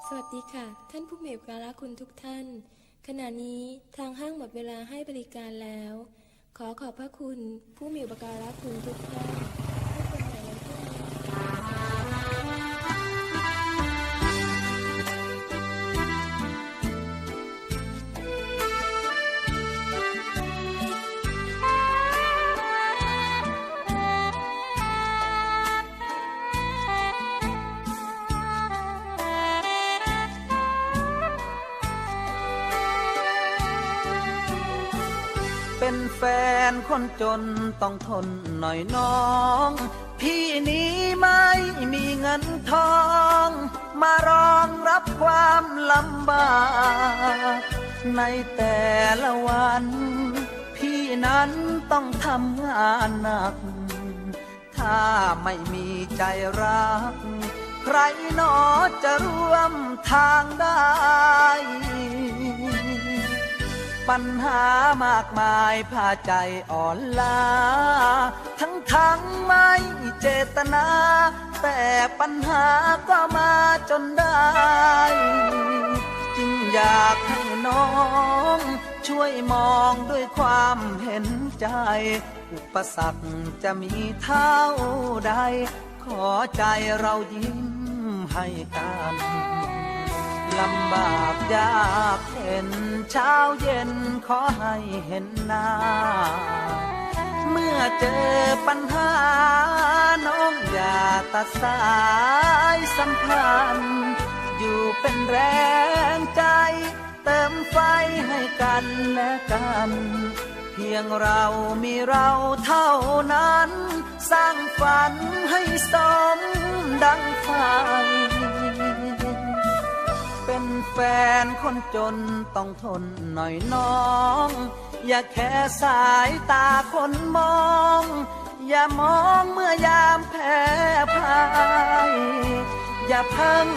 สวัสดีค่ะท่านผู้มีอุปการะคุณทุกท่านขณะนี้ทางห้างหมดเวลาให้บริการแล้วขอขอบพระคุณผู้มีอุปการะคุณทุกท่านพบกันใหม่วันพรุ่งนี้เป็นแฟนคนจนต้องทนหน่อยน้อง พี่นี้ไม่มีเงินทองมารองรับความลำบากในแต่ละวันพี่นั้นต้องทำงานหนักถ้าไม่มีใจรักใครหนอจะร่วมทางได้ปัญหามากมายพาใจอ่อนล้าทั้งไม่เจตนาแต่ปัญหาก็มาจนได้จึงอยากให้น้องช่วยมองด้วยความเห็นใจอุปสรรคจะมีเท่าใดขอใจเรายิ้มให้กันลำบากยากเห็นเช้าเย็นขอให้เห็นหน้าเมื่อเจอปัญหาน้องอย่าตัดสายสัมพันธ์อยู่เป็นแรงใจเติมไฟให้กันและกันเพียงเรามีเราเท่านั้นสร้างฝันให้สมดังฝันเป็นแฟนคนจนต้องทนหน่อยน้องอย่าแค่สายตาคนมองอย่ามองเมื่อยามแพ้พ่ายอย่าเพิ่ง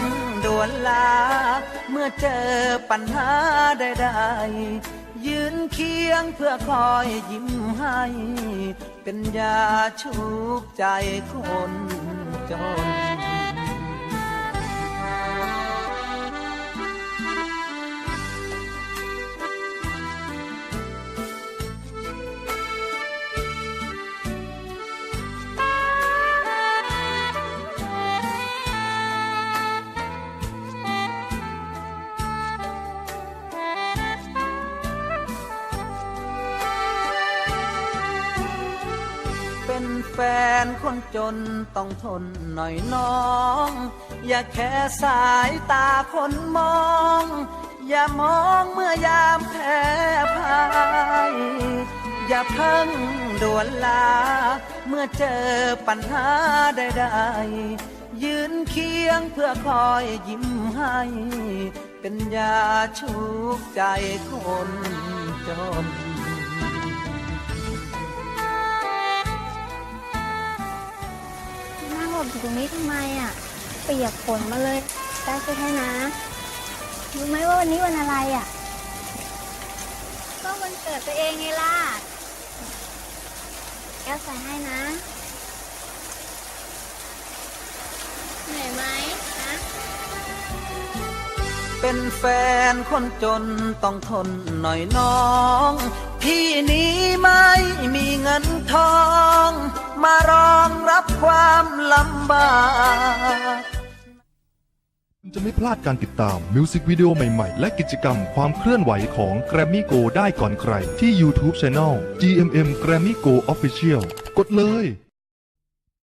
ด่วนลาเมื่อเจอปัญหาใดๆยืนเคียงเพื่อคอยยิ้มให้เป็นยาชุบใจคนจนเป็นแฟนคนจนต้องทนหน่อยน้องอย่าแค่สายตาคนมองอย่ามองเมื่อยามแพ้พ่ายอย่าเพิ่งด่วนลาเมื่อเจอปัญหาใดๆยืนเคียงเพื่อคอยยิ้มให้เป็นยาชุบใจคนจนอยู่ตรงนี้ทำไมอ่ะเปียกฝนมาเลยได้ช่วยให้นะรู้ไหมว่าวันนี้วันอะไรอ่ะก็วันเกิดตัวเองไงล่ะแก้วใส่ให้นะเหนื่อยไหมนะเป็นแฟนคนจนต้องทนหน่อยน้องพี่นี้ไม่มีเงินทองมารองรับความลำบากคุณจะไม่พลาดการติดตามมิวสิกวิดีโอใหม่ๆและกิจกรรมความเคลื่อนไหวของ Grammy Go ได้ก่อนใครที่ YouTube Channel GMM Grammy Go Official กดเลย